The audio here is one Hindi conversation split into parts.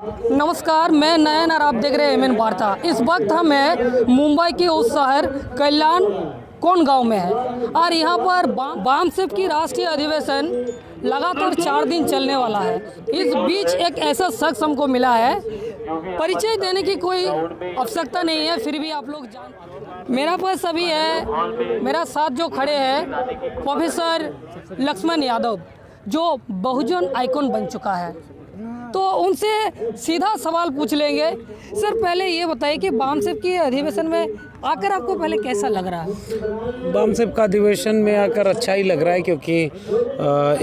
नमस्कार, मैं नयन और आप देख रहे हैं एमएन वार्ता। इस वक्त हम हैं मुंबई के उस शहर कल्याण कोण गांव में है और यहाँ पर बामसेफ की राष्ट्रीय अधिवेशन लगातार 4 दिन चलने वाला है। इस बीच एक ऐसा शख्स हमको मिला है, परिचय देने की कोई आवश्यकता नहीं है, फिर भी आप लोग जान। मेरा पास अभी है, मेरा साथ जो खड़े हैं प्रोफेसर लक्ष्मण यादव, जो बहुजन आइकॉन बन चुका है, तो उनसे सीधा सवाल पूछ लेंगे। सर, पहले ये बताइए कि बामसेफ की अधिवेशन में आकर आपको पहले कैसा लग रहा है? बामसेफ का अधिवेशन में आकर अच्छा ही लग रहा है, क्योंकि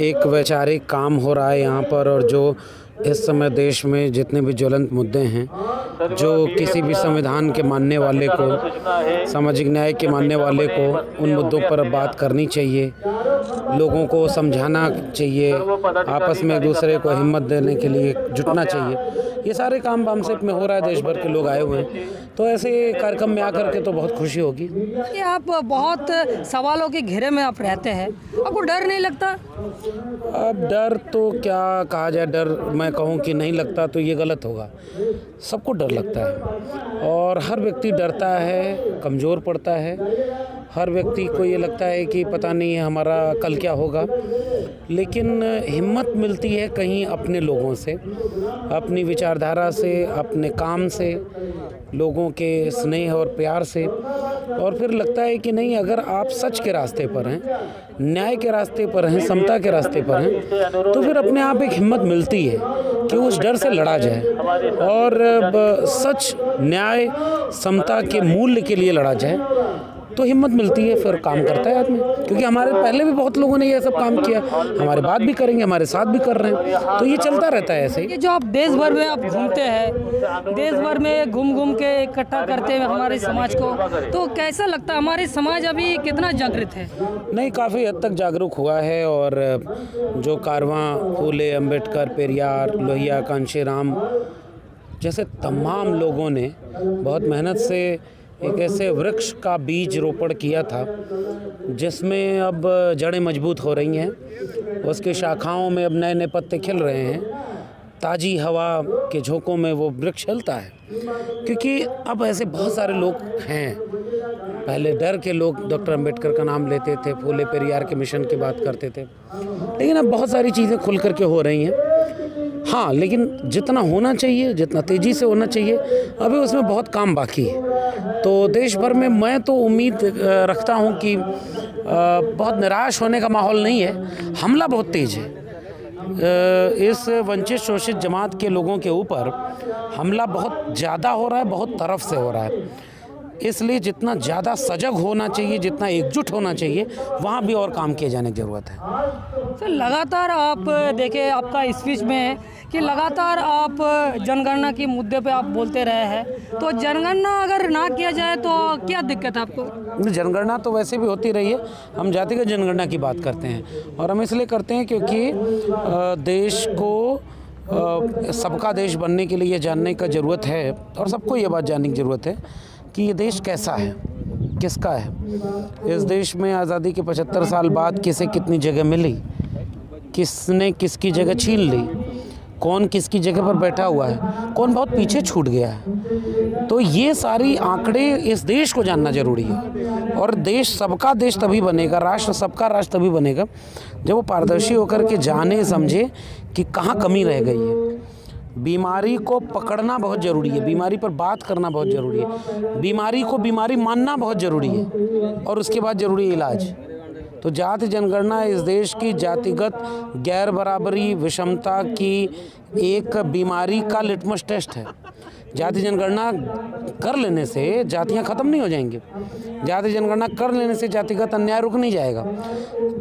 एक वैचारिक काम हो रहा है यहाँ पर, और जो इस समय देश में जितने भी ज्वलंत मुद्दे हैं, जो किसी भी संविधान के मानने वाले को, सामाजिक न्याय के मानने वाले को उन मुद्दों पर बात करनी चाहिए, लोगों को समझाना चाहिए, आपस में एक दूसरे को हिम्मत देने के लिए जुटना चाहिए। ये सारे काम बामसेफ में हो रहा है, देश भर के लोग आए हुए हैं, तो ऐसे कार्यक्रम में आकर के तो बहुत खुशी होगी। कि आप बहुत सवालों के घेरे में आप रहते हैं, आपको डर नहीं लगता? अब डर तो क्या कहा जाए, डर मैं कहूँ कि नहीं लगता तो ये गलत होगा। सबको डर लगता है और हर व्यक्ति डरता है, कमज़ोर पड़ता है। हर व्यक्ति को ये लगता है कि पता नहीं है हमारा कल क्या होगा, लेकिन हिम्मत मिलती है कहीं अपने लोगों से, अपनी विचारधारा से, अपने काम से, लोगों के स्नेह और प्यार से। और फिर लगता है कि नहीं, अगर आप सच के रास्ते पर हैं, न्याय के रास्ते पर हैं, समता के रास्ते पर हैं, तो फिर अपने आप एक हिम्मत मिलती है कि उस डर से लड़ा जाए और सच, न्याय, समता के मूल्य के लिए लड़ा जाए, तो हिम्मत मिलती है, फिर काम करता है आदमी। क्योंकि हमारे पहले भी बहुत लोगों ने ये सब काम किया, हमारे बाद भी करेंगे, हमारे साथ भी कर रहे हैं, तो ये चलता रहता है ऐसे ही। ये जो आप देश भर में आप घूमते हैं, देश भर में घूम के इकट्ठा करते हैं हमारे समाज को, तो कैसा लगता है हमारे समाज अभी कितना जागृत है? नहीं, काफ़ी हद तक जागरूक हुआ है, और जो कारवां फूले, अम्बेडकर, पेरियार, लोहिया, कांशीराम जैसे तमाम लोगों ने बहुत मेहनत से एक ऐसे वृक्ष का बीज रोपण किया था जिसमें अब जड़ें मजबूत हो रही हैं, उसके शाखाओं में अब नए नए पत्ते खिल रहे हैं, ताज़ी हवा के झोंकों में वो वृक्ष हिलता है। क्योंकि अब ऐसे बहुत सारे लोग हैं, पहले डर के लोग डॉक्टर अम्बेडकर का नाम लेते थे, फूले पेरियार के मिशन की बात करते थे, लेकिन अब बहुत सारी चीज़ें खुल करके हो रही हैं। हाँ, लेकिन जितना होना चाहिए, जितना तेज़ी से होना चाहिए, अभी उसमें बहुत काम बाकी है। तो देश भर में मैं तो उम्मीद रखता हूँ कि बहुत निराश होने का माहौल नहीं है। हमला बहुत तेज़ है, इस वंचित शोषित जमात के लोगों के ऊपर हमला बहुत ज़्यादा हो रहा है, बहुत तरफ से हो रहा है। इसलिए जितना ज़्यादा सजग होना चाहिए, जितना एकजुट होना चाहिए, वहाँ भी और काम किए जाने की ज़रूरत है। सर, लगातार आप देखें, आपका स्पीच में है कि लगातार आप जनगणना के मुद्दे पे आप बोलते रहे हैं, तो जनगणना अगर ना किया जाए तो क्या दिक्कत है आपको? जनगणना तो वैसे भी होती रही है, हम जातिगत जनगणना की बात करते हैं, और हम इसलिए करते हैं क्योंकि देश को सबका देश बनने के लिए ये जानने का ज़रूरत है, और सबको ये बात जानने की ज़रूरत है कि ये देश कैसा है, किसका है। इस देश में आज़ादी के 75 साल बाद किसे कितनी जगह मिली, किसने किसकी जगह छीन ली, कौन किसकी जगह पर बैठा हुआ है, कौन बहुत पीछे छूट गया है, तो ये सारी आंकड़े इस देश को जानना ज़रूरी है। और देश सबका देश तभी बनेगा, राष्ट्र सबका राष्ट्र तभी बनेगा जब वो पारदर्शी होकर के जाने समझे कि कहाँ कमी रह गई है। बीमारी को पकड़ना बहुत ज़रूरी है, बीमारी पर बात करना बहुत ज़रूरी है, बीमारी को बीमारी मानना बहुत ज़रूरी है, और उसके बाद ज़रूरी है इलाज। तो जाति जनगणना इस देश की जातिगत गैर बराबरी, विषमता की एक बीमारी का लिटमस टेस्ट है। जाति जनगणना कर लेने से जातियां ख़त्म नहीं हो जाएंगी, जाति जनगणना कर लेने से जातिगत अन्याय रुक नहीं जाएगा,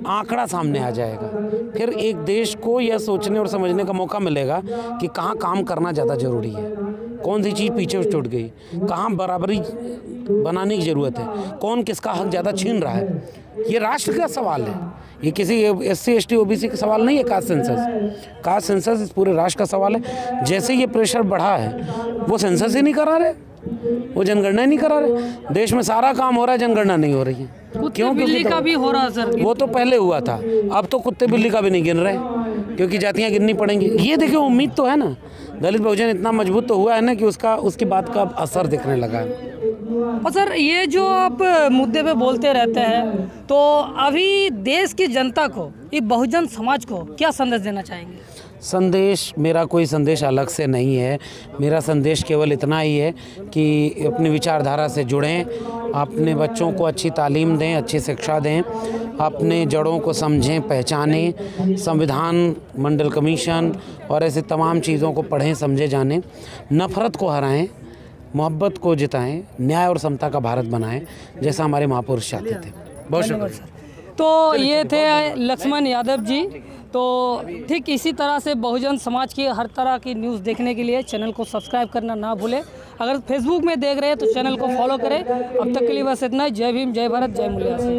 आंकड़ा सामने आ जाएगा। फिर एक देश को यह सोचने और समझने का मौका मिलेगा कि कहाँ काम करना ज़्यादा ज़रूरी है, कौन सी चीज़ पीछे छूट गई, कहाँ बराबरी बनाने की ज़रूरत है, कौन किसका हक ज़्यादा छीन रहा है। ये राष्ट्र का सवाल है, ये किसी SC ST OBC का सवाल नहीं है। कास्ट सेंसस इस पूरे राष्ट्र का सवाल है। जैसे ये प्रेशर बढ़ा है, वो सेंसस ही नहीं करा रहे, वो जनगणना ही नहीं करा रहे। देश में सारा काम हो रहा है, जनगणना नहीं हो रही है। क्यों? बिल्ली का भी हो रहा है सर। वो तो पहले हुआ था, अब तो कुत्ते बिल्ली का भी नहीं गिन रहे, क्योंकि जातियां गिननी पड़ेंगी। ये देखिए, उम्मीद तो है ना, दलित बहुजन इतना मजबूत तो हुआ है ना कि उसकी बात का असर दिखने लगा है। और सर, ये जो आप मुद्दे पे बोलते रहते हैं, तो अभी देश की जनता को, ये बहुजन समाज को क्या संदेश देना चाहेंगे? संदेश, मेरा कोई संदेश अलग से नहीं है। मेरा संदेश केवल इतना ही है कि अपनी विचारधारा से जुड़ें, अपने बच्चों को अच्छी तालीम दें, अच्छी शिक्षा दें, अपने जड़ों को समझें, पहचानें, संविधान, मंडल कमीशन और ऐसे तमाम चीज़ों को पढ़ें, समझे, जानें, नफ़रत को हराएं, मोहब्बत को जिताएं, न्याय और समता का भारत बनाएं, जैसा हमारे महापुरुष चाहते थे। बहुत शुक्रिया। तो ये थे लक्ष्मण यादव जी। तो ठीक इसी तरह से बहुजन समाज की हर तरह की न्यूज़ देखने के लिए चैनल को सब्सक्राइब करना ना भूलें। अगर फेसबुक में देख रहे हैं तो चैनल को फॉलो करें। अब तक के लिए बस इतना ही। जय भीम, जय भारत, जय मूल्यासी।